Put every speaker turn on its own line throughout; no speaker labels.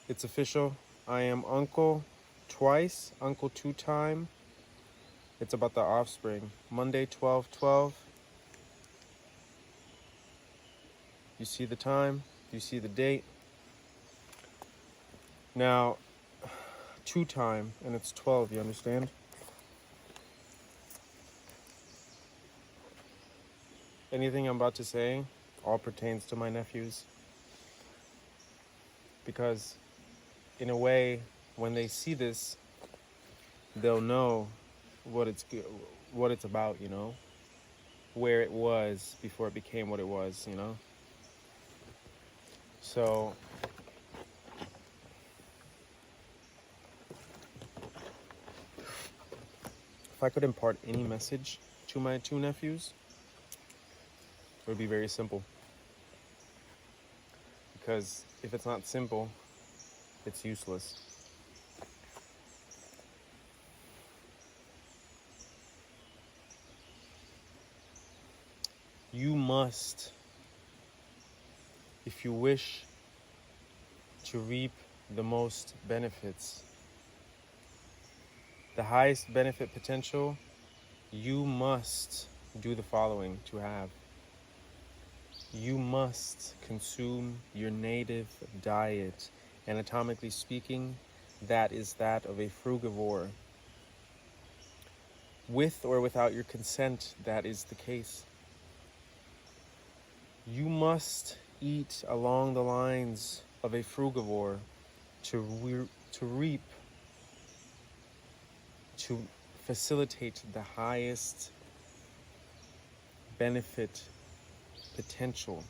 It's official. I am uncle twice, uncle 2 time. It's about the offspring. Monday, 12/12. You see the time? You see the date? Now, 2 time, and it's 12, you understand? Anything I'm about to say all pertains to my nephews. Because, in a way, when they see this, they'll know what it's about, where it was before it became what it was. So if I could impart any message to my 2 nephews, it would be very simple. Because if it's not simple, it's useless. You must, if you wish to reap the most benefits, the highest benefit potential, you must do the following to have. You must consume your native diet. Anatomically speaking, that is that of a frugivore. With or without your consent, that is the case. You must eat along the lines of a frugivore to reap, to facilitate the highest benefit potential.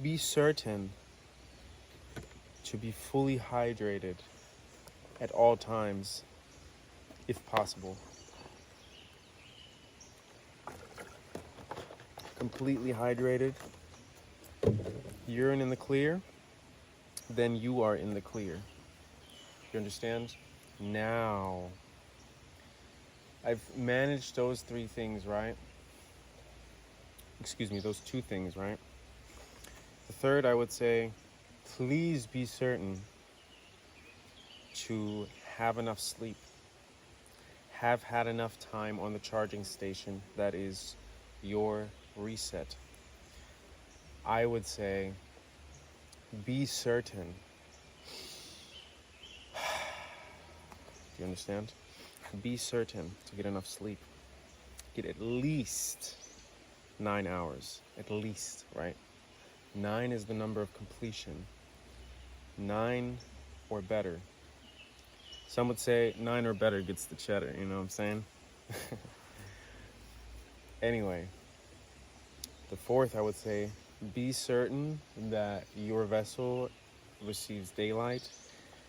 Be certain to be fully hydrated at all times, if possible. Completely hydrated, urine in the clear, then you are in the clear. You understand? Now, I've managed those 3 things, right? Excuse me, those 2 things, right? The third, I would say, please be certain to have enough sleep. Have had enough time on the charging station that is your reset. I would say, be certain. Do you understand? Be certain to get enough sleep. Get at least 9 hours. At least, right? 9 is the number of completion. 9 or better. Some would say 9 or better gets the cheddar, you know what I'm saying? Anyway, the fourth, I would say, be certain that your vessel receives daylight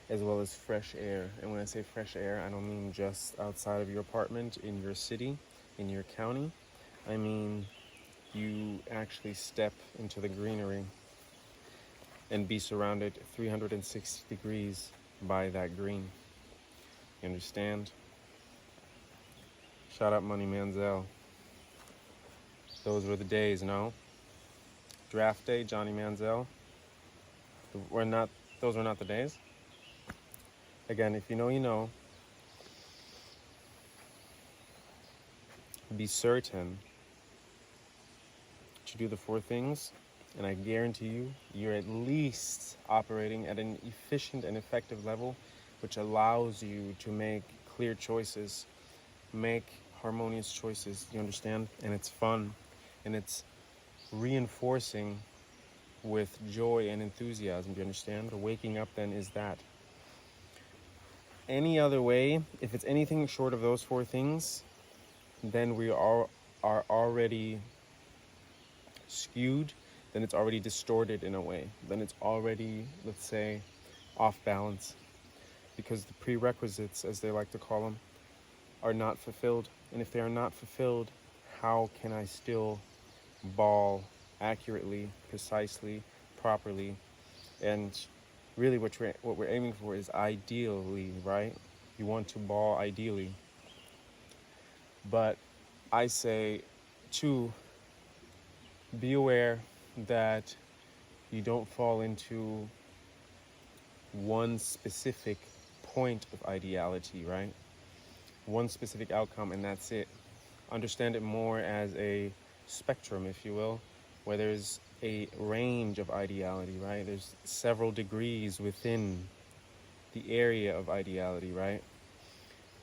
as well as fresh air. And when I say fresh air, I don't mean just outside of your apartment, in your city, in your county. I mean, you actually step into the greenery and be surrounded 360 degrees by that green. You understand? Shout out Money Manziel. Those were the days, no? Draft day, Johnny Manziel. Those were not the days. Again, if you know, you know. Be certain to do the 4 things, and I guarantee you, you're at least operating at an efficient and effective level, which allows you to make clear choices, make harmonious choices, you understand? And it's fun, and it's reinforcing with joy and enthusiasm, do you understand? Waking up then is that. Any other way, if it's anything short of those 4 things, then we are already skewed, then it's already distorted in a way. Then it's already, let's say, off balance. Because the prerequisites, as they like to call them, are not fulfilled. And if they are not fulfilled, how can I still ball accurately, precisely, properly? And really what we're aiming for is ideally, right? You want to ball ideally. But I say, 2, be aware that you don't fall into one specific point of ideality, right? One specific outcome, and that's it. Understand it more as a spectrum, if you will, where there's a range of ideality, right? There's several degrees within the area of ideality, right?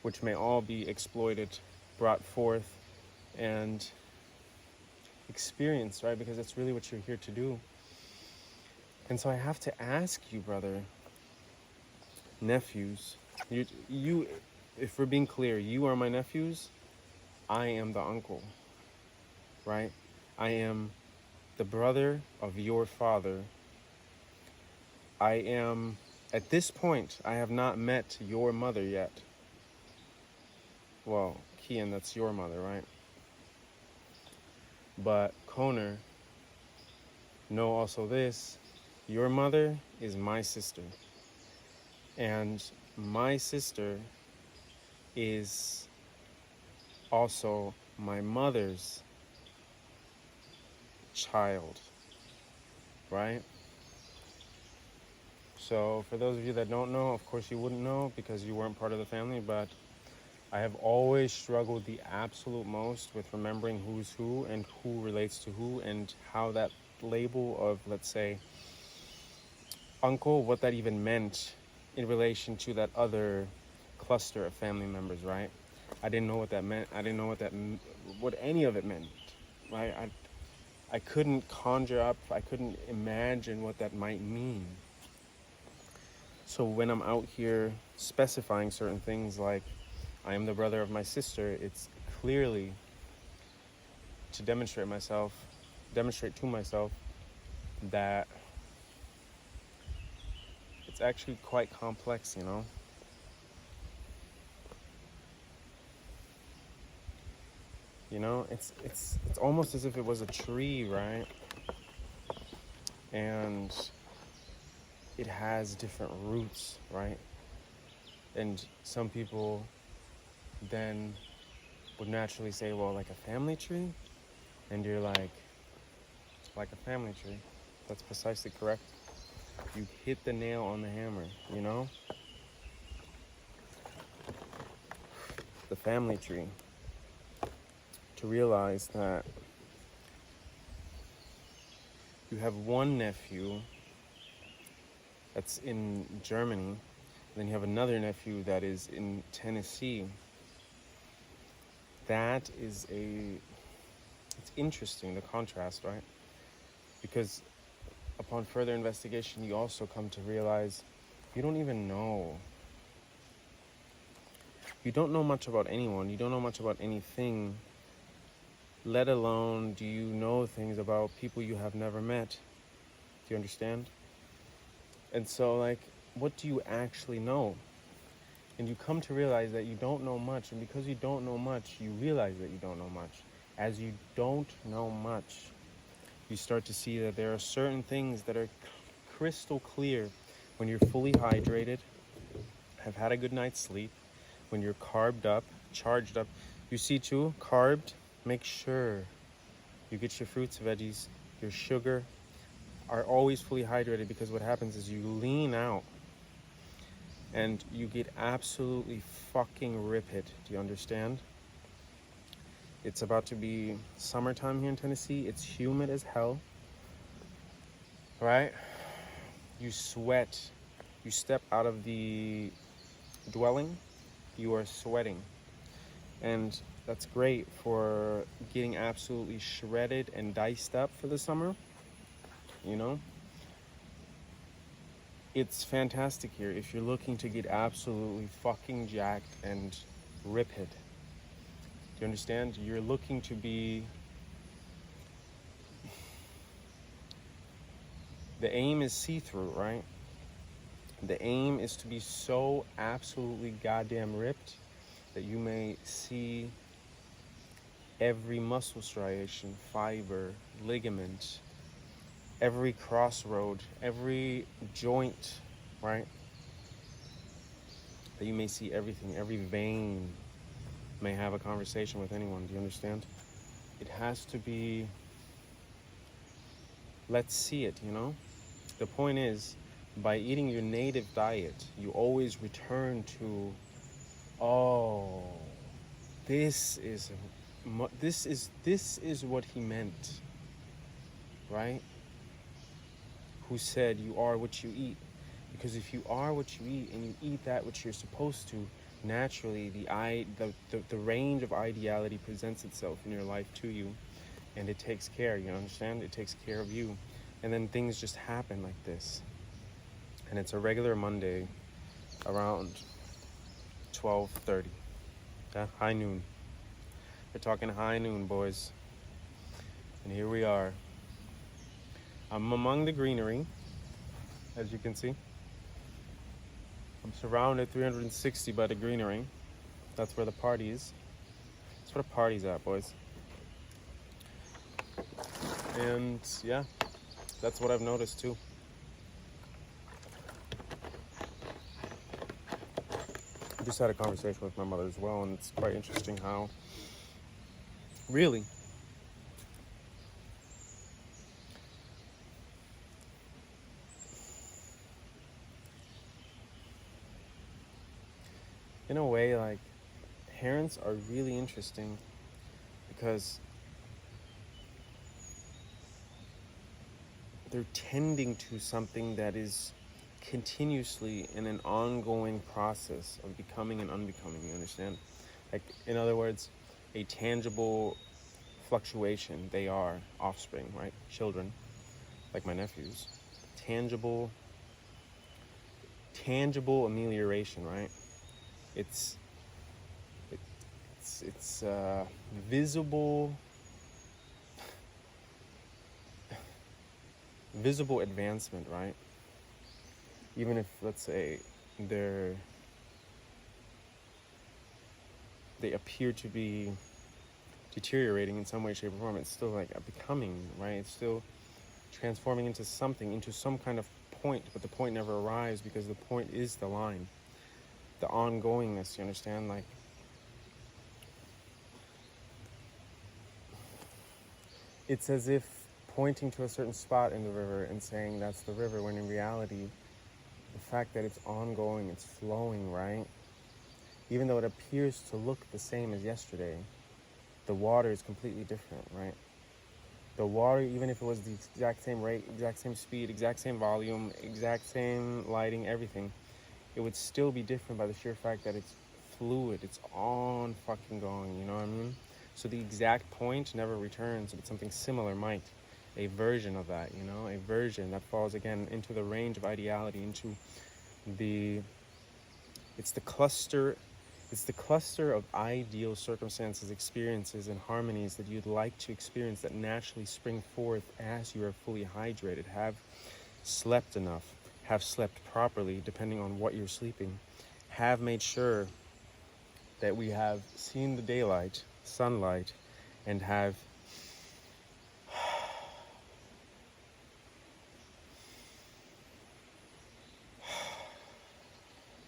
Which may all be exploited, brought forth, and experienced, right? Because that's really what you're here to do. And so I have to ask you, brother, nephews, you, if we're being clear, you are my nephews, I am the uncle, right? I am the brother of your father. I am, at this point, I have not met your mother yet. Well, Kian, that's your mother, right? But Koner, know also this, your mother is my sister. And my sister is also my mother's child, right? So for those of you that don't know, of course you wouldn't know because you weren't part of the family, but I have always struggled the absolute most with remembering who's who and who relates to who, and how that label of, let's say, uncle, what that even meant in relation to that other cluster of family members, right? I didn't know what that meant. I didn't know what any of it meant, right? I couldn't conjure up, I couldn't imagine what that might mean. So when I'm out here specifying certain things like I am the brother of my sister, it's clearly to demonstrate to myself that it's actually quite complex, you know? You know, it's almost as if it was a tree, right? And it has different roots, right? And some people then would naturally say, well, like a family tree? And you're like a family tree. That's precisely correct. You hit the nail on the hammer, you know? The family tree. To realize that you have one nephew that's in Germany, and then you have another nephew that is in Tennessee. That is it's interesting, the contrast, right? Because upon further investigation, you also come to realize you don't even know. You don't know much about anyone. You don't know much about anything, let alone do you know things about people you have never met. Do you understand? And so, like, what do you actually know? And you come to realize that you don't know much. And because you don't know much, you realize that you don't know much. As you don't know much, you start to see that there are certain things that are crystal clear when you're fully hydrated, have had a good night's sleep, when you're carbed up, charged up. You see too, carbed, make sure you get your fruits, veggies, your sugar, are always fully hydrated, because what happens is you lean out and you get absolutely fucking ripid. Do you understand? It's about to be summertime here in Tennessee. It's humid as hell, right? You sweat. You step out of the dwelling, you are sweating. And that's great for getting absolutely shredded and diced up for the summer, you know? It's fantastic here if you're looking to get absolutely fucking jacked and ripid. Do you understand? You're looking to be... The aim is see-through, right? The aim is to be so absolutely goddamn ripped that you may see every muscle striation, fiber, ligament, every crossroad, every joint, right? That you may see everything, every vein may have a conversation with anyone. Do you understand? It has to be, let's see it, you know? The point is, by eating your native diet, you always return to, oh, this is what he meant, right? Who said you are what you eat? Because if you are what you eat and you eat that which you're supposed to, naturally the range of ideality presents itself in your life to you, and it takes care. You understand? It takes care of you, and then things just happen like this. And it's a regular Monday around 12:30. Yeah, high noon. We're talking high noon, boys. And here we are. I'm among the greenery, as you can see. I'm surrounded 360 by the greenery. That's where the party is. That's where the party's at, boys. And yeah, that's what I've noticed too. I just had a conversation with my mother as well, and it's quite interesting how, really, in a way, like, parents are really interesting because they're tending to something that is continuously in an ongoing process of becoming and unbecoming, you understand? Like, in other words, a tangible fluctuation. They are offspring, right? Children, like my nephews. Tangible amelioration, right? It's visible advancement, right? Even if, let's say, they appear to be deteriorating in some way, shape, or form, it's still like a becoming, right? It's still transforming into something, into some kind of point, but the point never arrives because the point is the line, the ongoingness, you understand? Like, it's as if pointing to a certain spot in the river and saying that's the river, when in reality, the fact that it's ongoing, it's flowing, right? Even though it appears to look the same as yesterday, the water is completely different, right? The water, even if it was the exact same rate, exact same speed, exact same volume, exact same lighting, everything, it would still be different by the sheer fact that it's fluid, it's on fucking going, you know what I mean? So the exact point never returns, but something similar might. A version of that, you know? A version that falls, again, into the range of ideality, into the... It's the cluster of ideal circumstances, experiences, and harmonies that you'd like to experience that naturally spring forth as you are fully hydrated, have slept enough, have slept properly, depending on what you're sleeping, have made sure that we have seen the daylight, sunlight, and have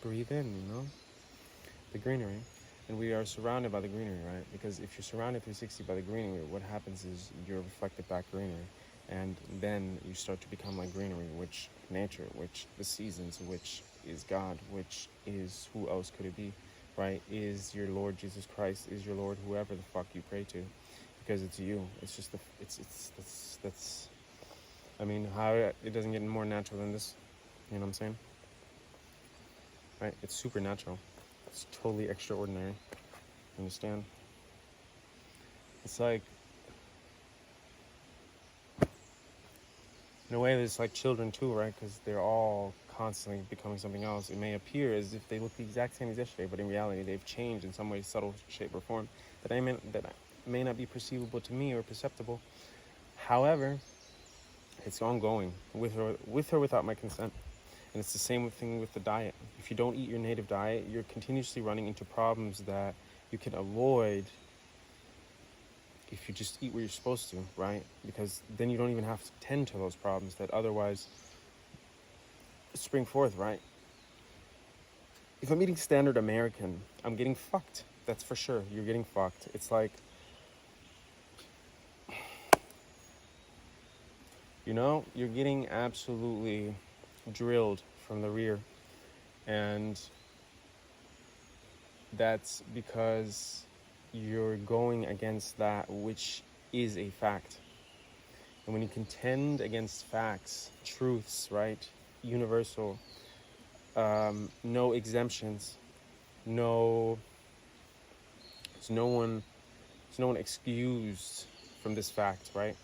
breathe in, you know, the greenery. And we are surrounded by the greenery, right? Because if you're surrounded 360 by the greenery, what happens is you're reflected back greenery. And then you start to become like greenery, which nature, which the seasons, which is God, which is, who else could it be, right? Is your Lord Jesus Christ, is your Lord whoever the fuck you pray to, because it's you. It's just that's I mean, how it doesn't get more natural than this, you know what I'm saying? Right? It's supernatural. It's totally extraordinary. Understand? It's like, in a way, it's like children too, right? Because they're all constantly becoming something else. It may appear as if they look the exact same as yesterday, but in reality, they've changed in some way, subtle shape or form that may not be perceivable to me or perceptible. However, it's ongoing, with or without my consent. And it's the same thing with the diet. If you don't eat your native diet, you're continuously running into problems that you can avoid if you just eat what you're supposed to, right? Because then you don't even have to tend to those problems that otherwise spring forth, right? If I'm eating standard American, I'm getting fucked. That's for sure. You're getting fucked. It's like, You know, you're getting absolutely drilled from the rear. And that's because you're going against that which is a fact. And when you contend against facts, truths, right? Universal, no exemptions, no, there's no one, there's no one excused from this fact, right?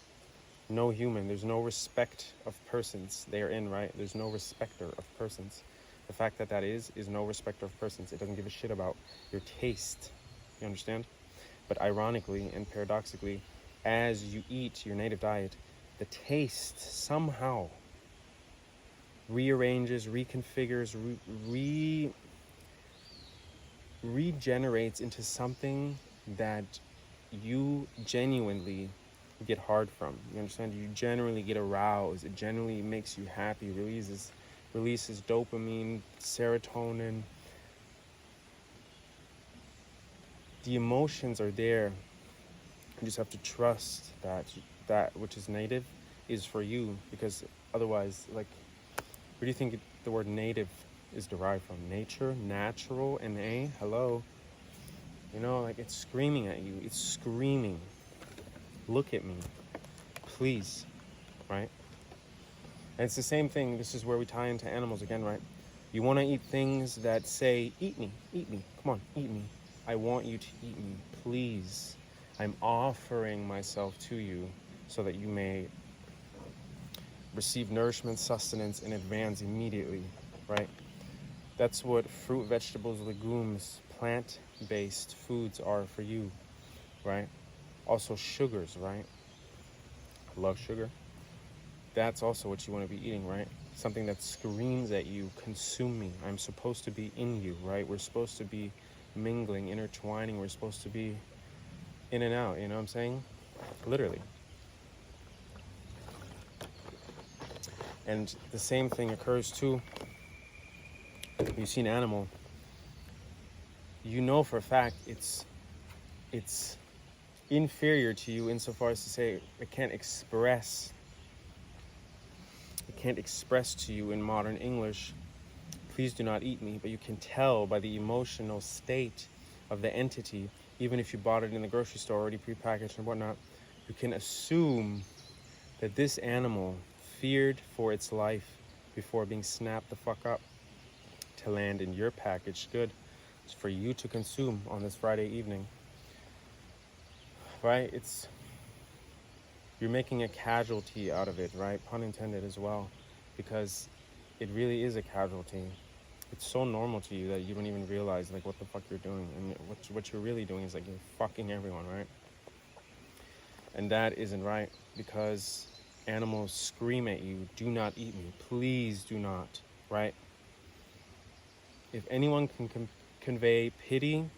No human, there's no respect of persons therein, right? There's no respecter of persons. The fact that that is no respecter of persons. It doesn't give a shit about your taste, you understand? But ironically and paradoxically, as you eat your native diet, the taste somehow rearranges, reconfigures, regenerates into something that you genuinely get hard from. You understand? You generally get aroused. It generally makes you happy, releases dopamine, serotonin. The emotions are there. You just have to trust that that which is native is for you, because otherwise, like, where do you think the word native is derived from? Nature, natural, N-A, hello. You know, like, it's screaming at you. It's screaming. Look at me, please, right? And it's the same thing. This is where we tie into animals again, right? You want to eat things that say, eat me, come on, eat me. I want you to eat me, please. I'm offering myself to you so that you may receive nourishment, sustenance, and advance immediately, right? That's what fruit, vegetables, legumes, plant-based foods are for you, right? Also sugars, right? I love sugar. That's also what you want to be eating, right? Something that screams at you, consume me. I'm supposed to be in you, right? We're supposed to be mingling, intertwining. We're supposed to be in and out, you know what I'm saying? Literally. And the same thing occurs too. You see an animal, you know for a fact it's inferior to you insofar as to say it can't express to you in modern English, please do not eat me, but you can tell by the emotional state of the entity, even if you bought it in the grocery store already prepackaged and whatnot, you can assume that this animal feared for its life before being snapped the fuck up to land in your packaged good for you to consume on this Friday evening, right? You're making a casualty out of it, right? Pun intended as well, because it really is a casualty. It's so normal to you that you don't even realize like what the fuck you're doing, and what you're really doing is like you're fucking everyone, right? And that isn't right, because animals scream at you, do not eat me, please do not, right? If anyone can convey pity,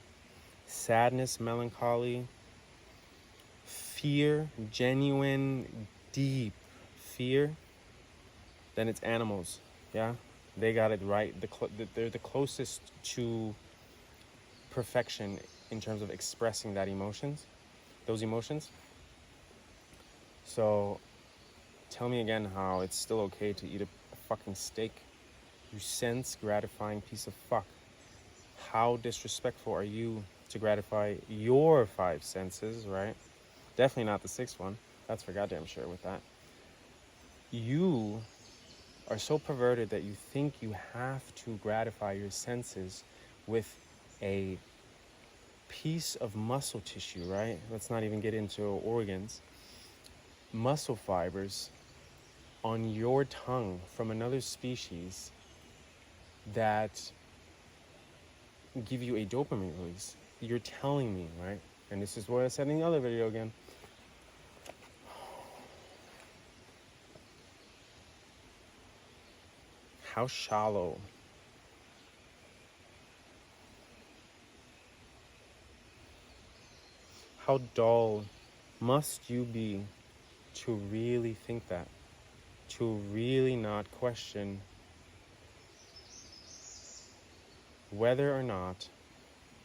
sadness, melancholy, fear, genuine, deep fear, then it's animals, yeah? They got it right. They're the closest to perfection in terms of expressing those emotions. So tell me again how it's still okay to eat a fucking steak. You sense gratifying piece of fuck. How disrespectful are you to gratify your five senses, right? Definitely not the sixth one. That's for goddamn sure with that. You are so perverted that you think you have to gratify your senses with a piece of muscle tissue, right? Let's not even get into organs. Muscle fibers on your tongue from another species that give you a dopamine release. You're telling me, right? And this is what I said in the other video again. How shallow, how dull must you be to really think that? To really not question whether or not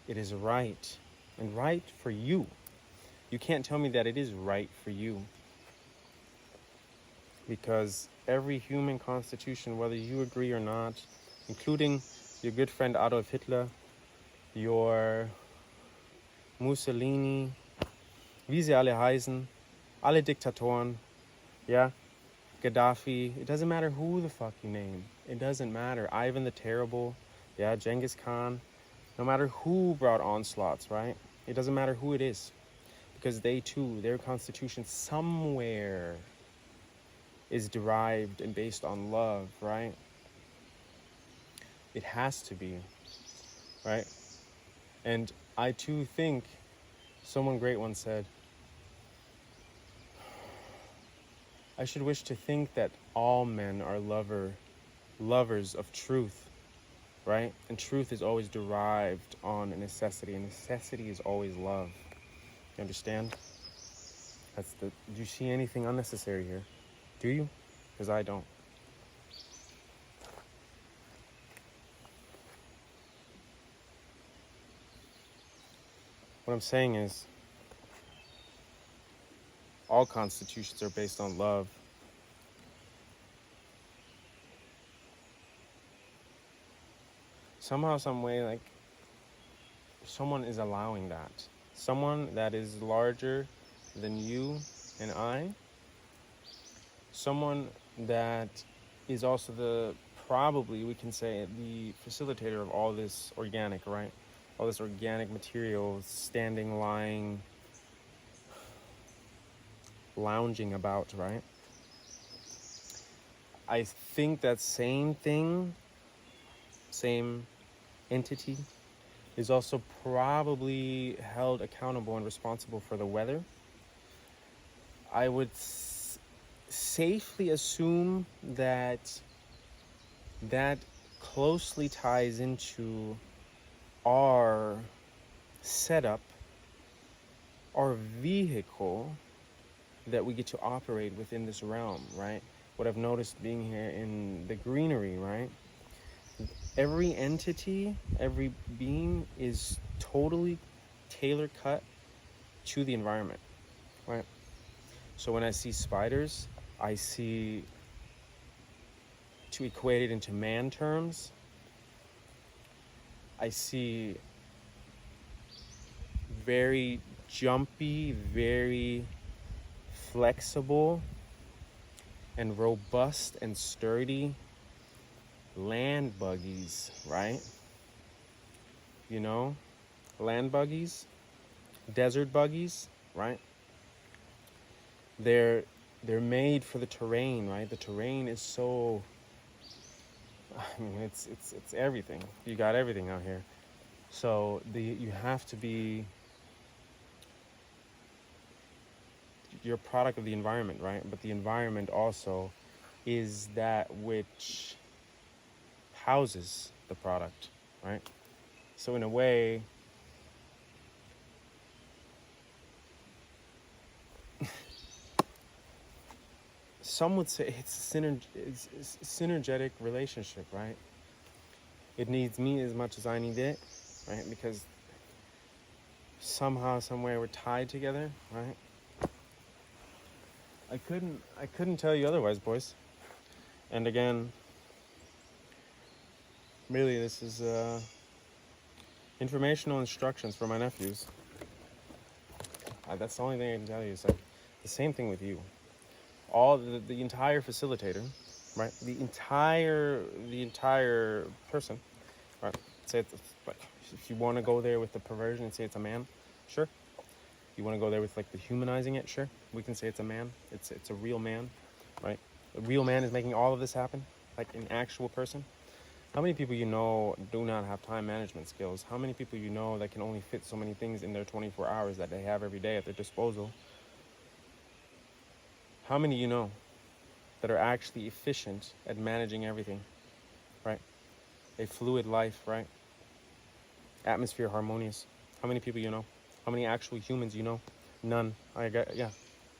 it is right, and right for you. You can't tell me that it is right for you. because every human constitution, whether you agree or not, including your good friend Adolf Hitler, your Mussolini, wie sie alle heißen, alle Diktatoren, yeah, Gaddafi, it doesn't matter who the fuck you name. It doesn't matter. Ivan the Terrible, yeah, Genghis Khan, no matter who brought onslaughts, right? It doesn't matter who it is, because they too, their constitution somewhere is derived and based on love, right? It has to be, right? And I too think, someone great once said, I should wish to think that all men are lovers of truth, right? And truth is always derived on a necessity, and necessity is always love. You understand? Do you see anything unnecessary here? Do you? Because I don't. What I'm saying is, all constitutions are based on love. Somehow, some way, like, someone is allowing that. Someone that is larger than you and I. Someone that is also probably, we can say, the facilitator of all this organic, right? All this organic material, standing, lying, lounging about, right? I think that same thing, same entity, is also probably held accountable and responsible for the weather. I would safely assume that closely ties into our setup, our vehicle that we get to operate within this realm, right? What I've noticed being here in the greenery, right? Every entity, every being is totally tailor cut to the environment, right? So when I see spiders, I see, to equate it into man terms, I see very jumpy, very flexible and robust and sturdy land buggies, right? You know, land buggies, desert buggies, right? They're made for the terrain, right? The terrain is so, I mean, it's everything. You got everything out here. So you have to be, you're a product of the environment, right? But the environment also is that which houses the product, right? So in a way, some would say it's a synergetic relationship, right? It needs me as much as I need it, right? Because somehow, somewhere, we're tied together, right? I couldn't tell you otherwise, boys. And again, really, this is informational instructions for my nephews. That's the only thing I can tell you. It's like the same thing with you. All the entire facilitator, right? The entire person, right? Say it's like, if you want to go there with the perversion and say it's a man, sure. You want to go there with like the humanizing it, sure. We can say it's a man. It's a real man, right? A real man is making all of this happen, like an actual person. How many people you know do not have time management skills? How many people you know that can only fit so many things in their 24 hours that they have every day at their disposal? How many you know that are actually efficient at managing everything, right? A fluid life, right? Atmosphere harmonious. How many people you know? How many actual humans you know? None. Yeah,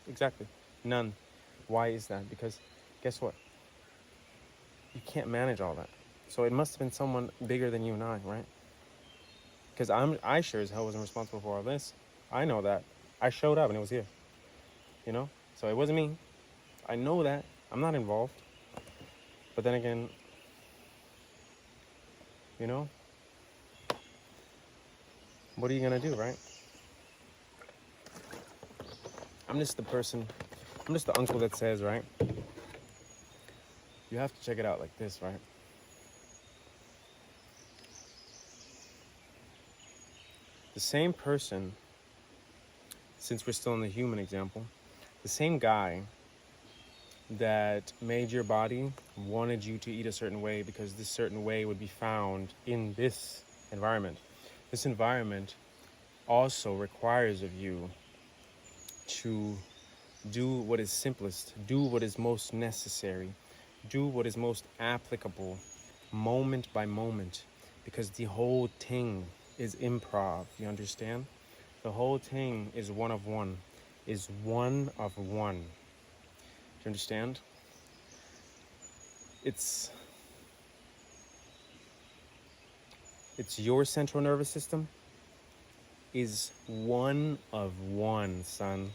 exactly. None. Why is that? Because guess what? You can't manage all that. So it must have been someone bigger than you and I, right? Because I sure as hell wasn't responsible for all this. I know that. I showed up and it was here. You know? So it wasn't me. I know that. I'm not involved. But then again, you know, what are you gonna do, right? I'm just the person, I'm just the uncle that says, right? You have to check it out like this, right? The same person, since we're still in the human example, the same guy that made your body wanted you to eat a certain way because this certain way would be found in this environment. This environment also requires of you to do what is simplest, do what is most necessary, do what is most applicable, moment by moment, because the whole thing is improv. You understand? The whole thing is one of one, is one of one. Do you understand? It's your central nervous system is one of one, son.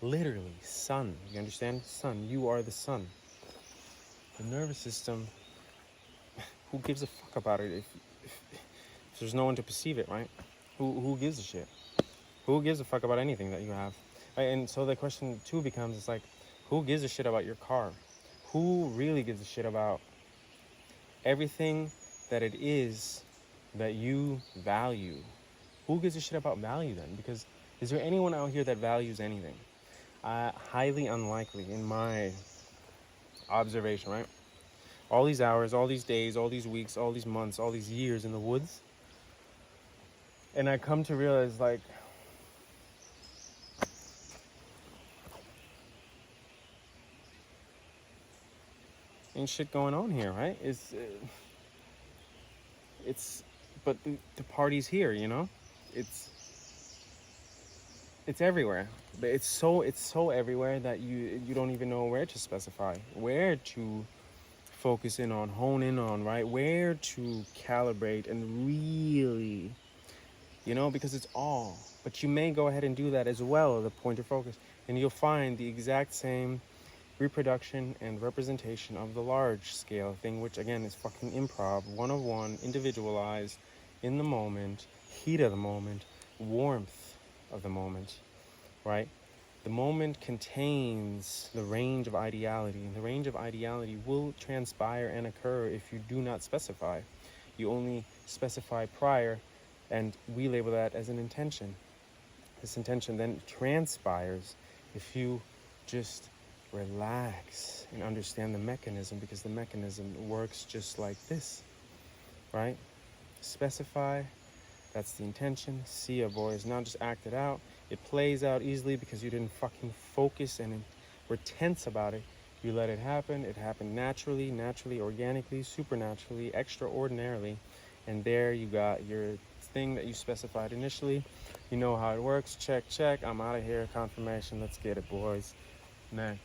Literally, sun. You understand? Sun. You are the sun. The nervous system, who gives a fuck about it if there's no one to perceive it, right? Who gives a shit? Who gives a fuck about anything that you have? Right? And so the question too becomes, it's like, who gives a shit about your car? Who really gives a shit about everything that it is that you value? Who gives a shit about value then? Because is there anyone out here that values anything? Highly unlikely in my observation, right? All these hours, all these days, all these weeks, all these months, all these years in the woods. And I come to realize, like, ain't shit going on here, right? But the party's here, you know? It's everywhere. But it's so everywhere that you don't even know where to specify, where to focus in on, hone in on, right? Where to calibrate and really, you know, because it's all. But you may go ahead and do that as well, the point of focus, and you'll find the exact same reproduction and representation of the large scale thing, which again is fucking improv, one of one, individualized, in the moment, heat of the moment, warmth of the moment, right? The moment contains the range of ideality, and the range of ideality will transpire and occur if you do not specify. You only specify prior, and we label that as an intention. This intention then transpires if you just relax and understand the mechanism, because the mechanism works just like this, right? Specify, that's the intention. See ya, boys. Now just act it out. It plays out easily because you didn't fucking focus and were tense about it. You let it happen. It happened naturally, organically, supernaturally, extraordinarily. And there you got your thing that you specified initially. You know how it works. Check, check. I'm out of here. Confirmation. Let's get it, boys. Next.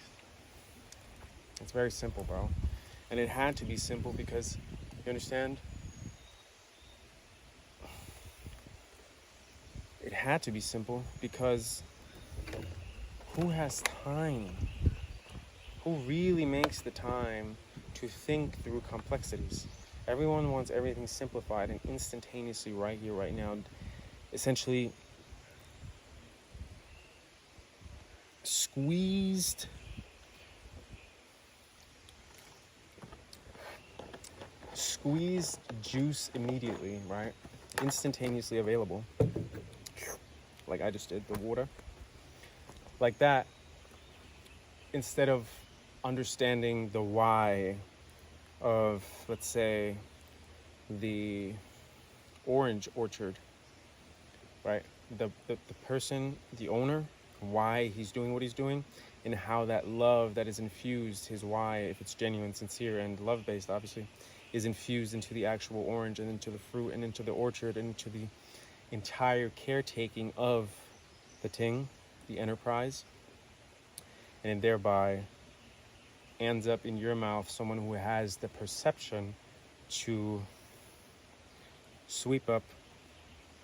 It's very simple, bro. And it had to be simple because, you understand? It had to be simple because who has time? Who really makes the time to think through complexities? Everyone wants everything simplified and instantaneously right here, right now. Essentially squeezed juice immediately, right? Instantaneously available. Like I just did, the water. Like that, instead of understanding the why of, let's say, the orange orchard, right? The person, the owner, why he's doing what he's doing, and how that love that is infused, his why, if it's genuine, sincere, and love-based, obviously, is infused into the actual orange and into the fruit and into the orchard and into the entire caretaking of the thing, the enterprise, and thereby ends up in your mouth someone who has the perception to sweep up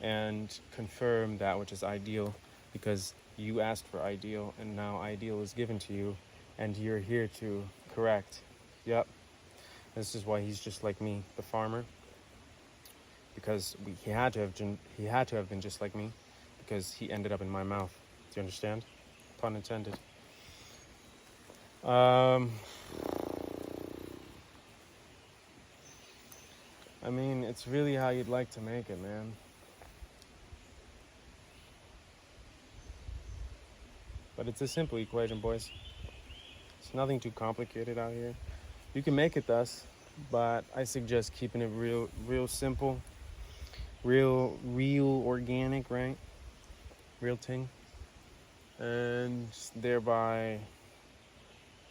and confirm that which is ideal, because you asked for ideal and now ideal is given to you, and you're here to correct. Yep. This is why he's just like me, the farmer, because he had to have been just like me, because he ended up in my mouth. Do you understand? Pun intended. I mean, it's really how you'd like to make it, man. But it's a simple equation, boys. It's nothing too complicated out here. You can make it thus, but I suggest keeping it real simple, real organic, right? Real thing. And thereby,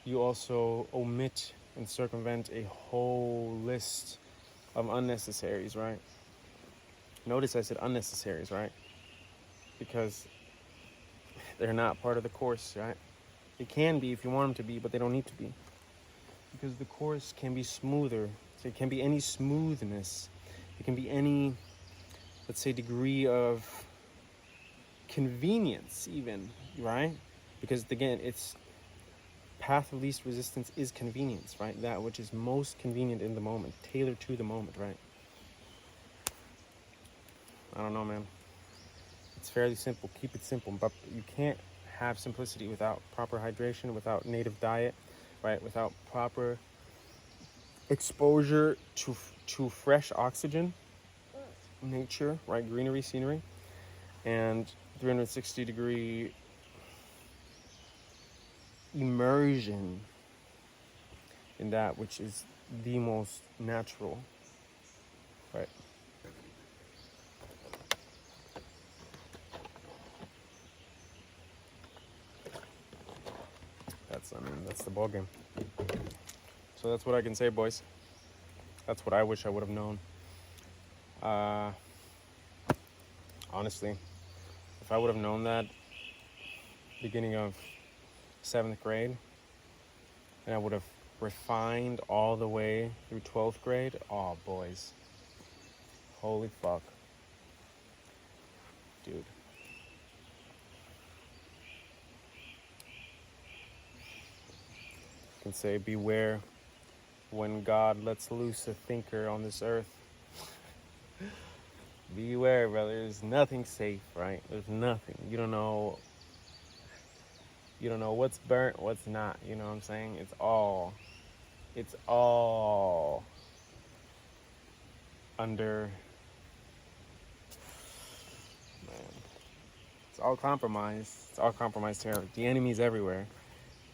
you also omit and circumvent a whole list of unnecessaries, right? Notice I said unnecessaries, right? Because they're not part of the course, right? They can be if you want them to be, but they don't need to be. Because the course can be smoother. So it can be any smoothness. It can be any, let's say, degree of convenience even, right? Because again, it's path of least resistance is convenience, right? That which is most convenient in the moment, tailored to the moment, right? I don't know, man. It's fairly simple. Keep it simple, but you can't have simplicity without proper hydration, without native diet, right? Without proper exposure to fresh oxygen, nature, right? Greenery, scenery, and 360-degree immersion in that which is the most natural, right? That's the ball game. So that's what I can say, boys. That's what I wish I would have known. Honestly, if I would have known that beginning of 7th grade, and I would have refined all the way through 12th grade, oh, boys. Holy fuck. Dude. I can say, beware when God lets loose a thinker on this earth. Beware, brother. There's nothing safe, right? There's nothing. You don't know what's burnt, what's not. You know what I'm saying? It's all under, man. It's all compromised. It's all compromised territory. The enemy's everywhere.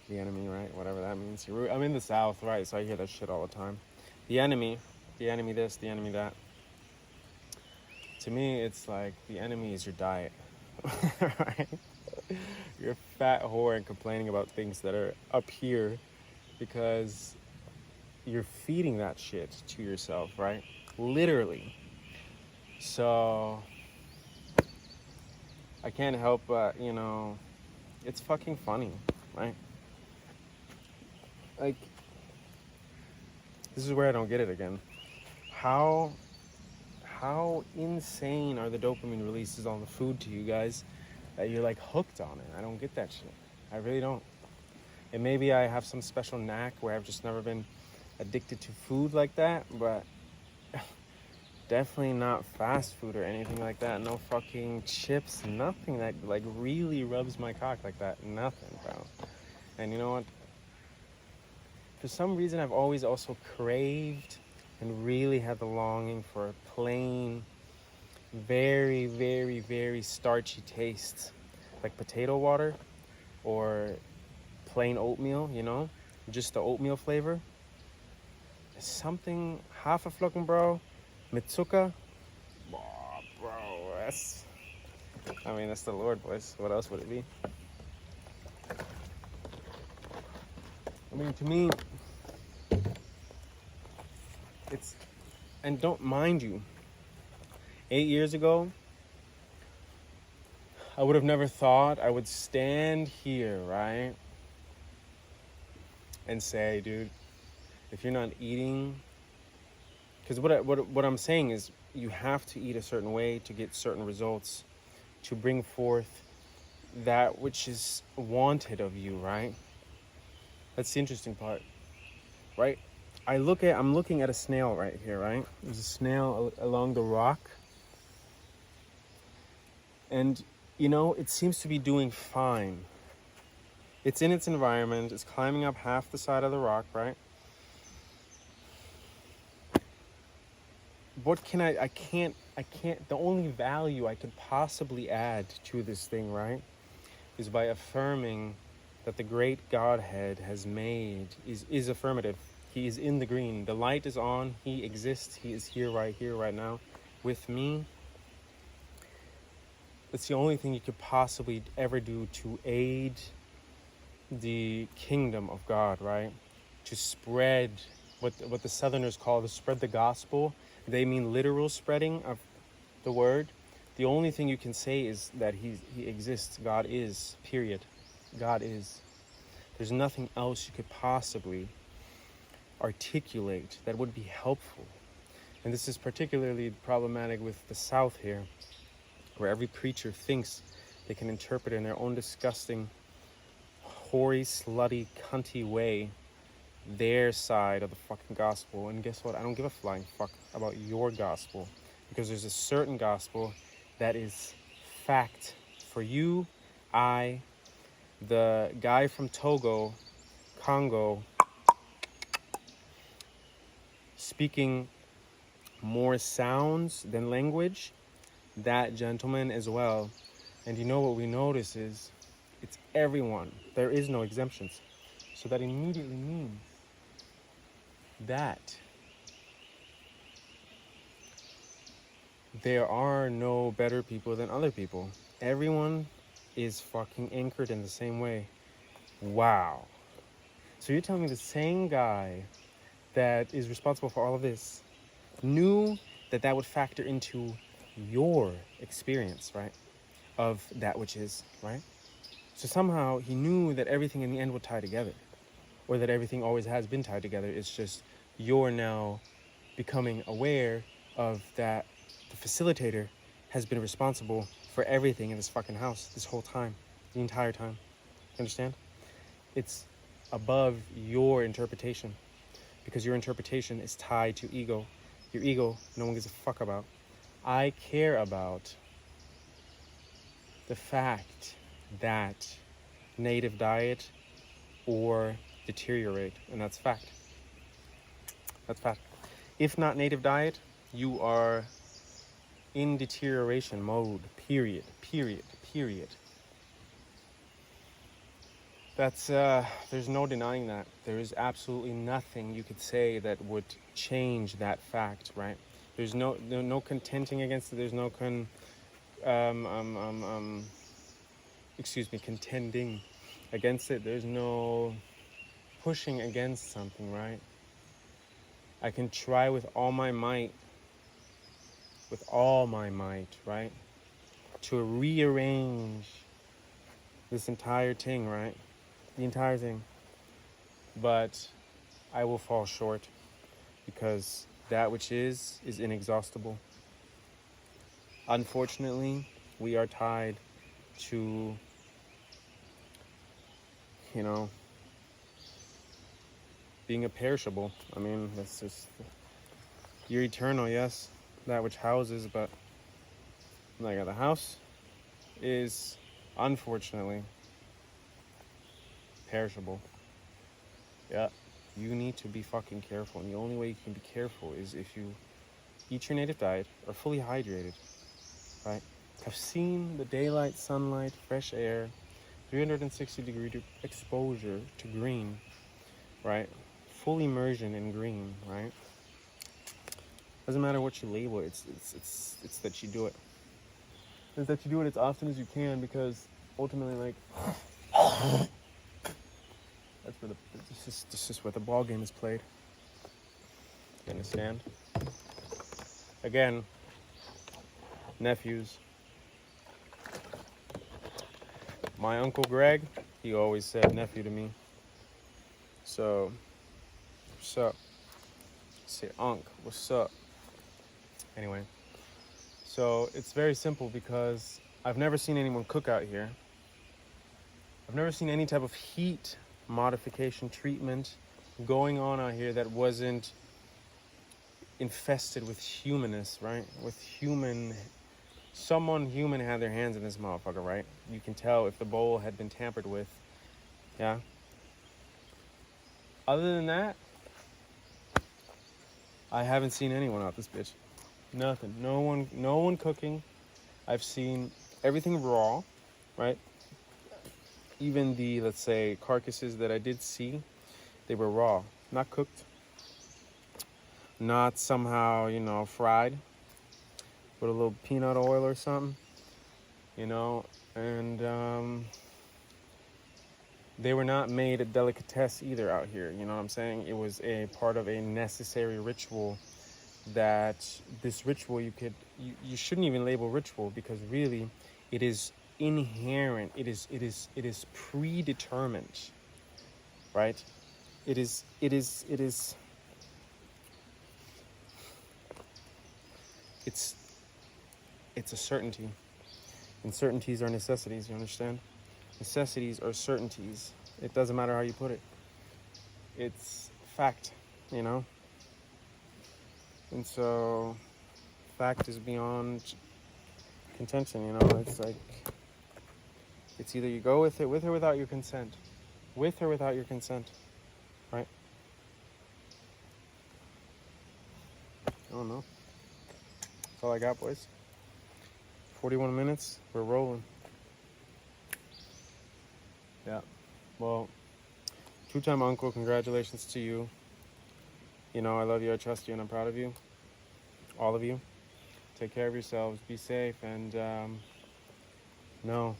The enemy, right? Whatever that means. I'm in the South, right? So I hear that shit all the time. The enemy this, the enemy that. To me, it's like the enemy is your diet, right? You're a fat whore and complaining about things that are up here because you're feeding that shit to yourself, right? Literally. So I can't help but, it's fucking funny, right? Like, this is where I don't get it again. How insane are the dopamine releases on the food to you guys that you're like hooked on it? I don't get that shit. I really don't. And maybe I have some special knack where I've just never been addicted to food like that, but definitely not fast food or anything like that. No fucking chips, nothing that like really rubs my cock like that. Nothing, bro. And you know what? For some reason, I've always also craved and really had the longing for a plain, very, very, very starchy taste, like potato water or plain oatmeal, just the oatmeal flavor. Something, half a flucken, bro, mitsuka. Oh, bro, that's the Lord, boys. What else would it be? To me, it's, and don't mind you, 8 years ago, I would have never thought I would stand here, right? And say, dude, if you're not eating, because what I'm saying is you have to eat a certain way to get certain results, to bring forth that which is wanted of you, right? That's the interesting part, right? I'm looking at a snail right here, right? There's a snail along the rock. And, it seems to be doing fine. It's in its environment. It's climbing up half the side of the rock, right? What can I can't, the only value I could possibly add to this thing, right, is by affirming that the great Godhead has made, is affirmative. He is in the green. The light is on. He exists. He is here, right now, with me. That's the only thing you could possibly ever do to aid the kingdom of God, right? To spread what the Southerners call to spread the gospel. They mean literal spreading of the word. The only thing you can say is that he exists. God is, period. God is. There's nothing else you could possibly articulate that would be helpful. And this is particularly problematic with the South here, where every preacher thinks they can interpret in their own disgusting, hoary, slutty, cunty way their side of the fucking gospel. And guess what? I don't give a flying fuck about your gospel, because there's a certain gospel that is fact for you, the guy from Togo, Congo, speaking more sounds than language, that gentleman as well. And what we notice is it's everyone. There is no exemptions. So that immediately means that there are no better people than other people. Everyone is fucking anchored in the same way. Wow. So you're telling me the same guy that is responsible for all of this knew that would factor into your experience, right, of that which is, right? So somehow he knew that everything in the end would tie together, or that everything always has been tied together. It's just you're now becoming aware of that the facilitator has been responsible for everything in this fucking house this whole time, the entire time. Understand? It's above your interpretation, because your interpretation is tied to ego. Your ego, no one gives a fuck about. I care about the fact that native diet or deteriorate, and that's fact. That's fact. If not native diet, you are in deterioration mode, period. That's there's no denying that. There is absolutely nothing you could say that would change that fact, right? There's no contenting against it. There's no contending against it. There's no pushing against something, right? I can try with all my might, right, to rearrange this entire thing, right? The entire thing. But I will fall short, because that which is inexhaustible. Unfortunately, we are tied to, being a perishable. I mean, that's just, you're eternal, yes, that which houses, but like the house is unfortunately perishable. Yeah, you need to be fucking careful, and the only way you can be careful is if you eat your native diet, are fully hydrated, right? Have seen the daylight, sunlight, fresh air, 360-degree exposure to green, right? Full immersion in green, right? Doesn't matter what you label it, it's that you do it. It's that you do it as often as you can, because ultimately, like, that's where this is where the ball game is played. You understand? Again, nephews. My Uncle Greg, he always said nephew to me. So, what's up? Say, Unc, what's up? Anyway, so it's very simple, because I've never seen anyone cook out here. I've never seen any type of heat modification treatment going on out here that wasn't infested with humanness, right? With someone human had their hands in this motherfucker, right? You can tell if the bowl had been tampered with. Yeah. Other than that, I haven't seen anyone out this bitch. Nothing. No one cooking. I've seen everything raw, right? Even the, let's say, carcasses that I did see, they were raw, not cooked, not somehow, fried with a little peanut oil or something, and they were not made a delicatesse either out here. You know what I'm saying? It was a part of a necessary ritual. That this ritual you shouldn't even label ritual, because really it is inherent. It is predetermined, right? It's a certainty, and certainties are necessities. You understand? Necessities are certainties. It doesn't matter how you put it. It's fact, And so, fact is beyond contention, It's like, it's either you go with it, with or without your consent. With or without your consent, right? I don't know. That's all I got, boys. 41 minutes, we're rolling. Yeah. Well, two-time uncle, congratulations to you. I love you, I trust you, and I'm proud of you. All of you. Take care of yourselves, be safe, and no,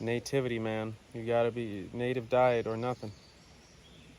nativity, man. You gotta be native diet or nothing.